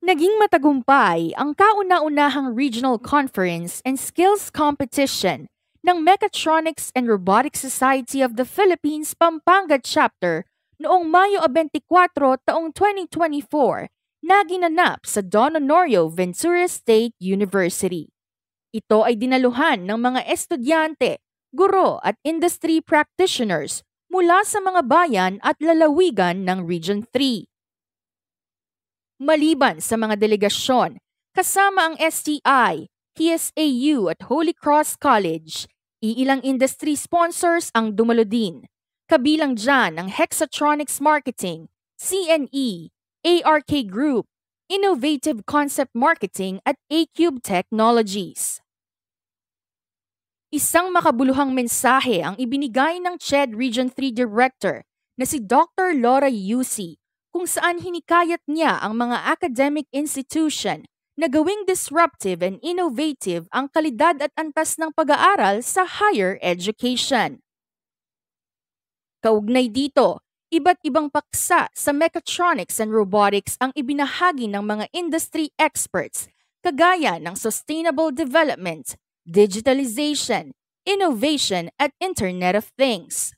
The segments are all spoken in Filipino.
Naging matagumpay ang kauna-unahang regional conference and skills competition ng Mechatronics and Robotics Society of the Philippines Pampanga Chapter noong Mayo 24 taong 2024 na ginanap sa Don Honorio Ventura State University. Ito ay dinaluhan ng mga estudyante, guro at industry practitioners mula sa mga bayan at lalawigan ng Region 3. Maliban sa mga delegasyon, kasama ang STI, PSAU at Holy Cross College, iilang industry sponsors ang dumalo din. Kabilang dyan ang Hexatronics Marketing, CNE, ARK Group, Innovative Concept Marketing at A-Cube Technologies. Isang makabuluhang mensahe ang ibinigay ng CHED Region 3 Director na si Dr. Laura Yusi, kung saan hinikayat niya ang mga academic institution na gawing disruptive and innovative ang kalidad at antas ng pag-aaral sa higher education. Kaugnay dito, iba't ibang paksa sa mechatronics and robotics ang ibinahagi ng mga industry experts kagaya ng sustainable development, digitalization, innovation at Internet of Things.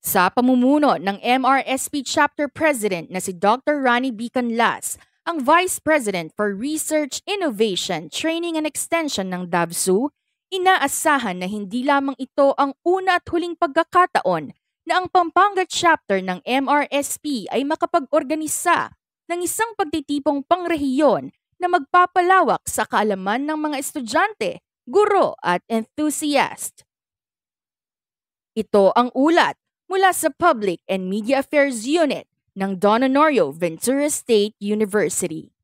Sa pamumuno ng MRSP Chapter President na si Dr. Rani B. Canlas, ang Vice President for Research, Innovation, Training and Extension ng DAVSU, inaasahan na hindi lamang ito ang una at huling pagkakataon na ang Pampanga Chapter ng MRSP ay makapag-organisa ng isang pagtitipong pangrehiyon na magpapalawak sa kaalaman ng mga estudyante, guro at enthusiast. Ito ang ulat mula sa Public and Media Affairs Unit ng Don Honorio Ventura State University.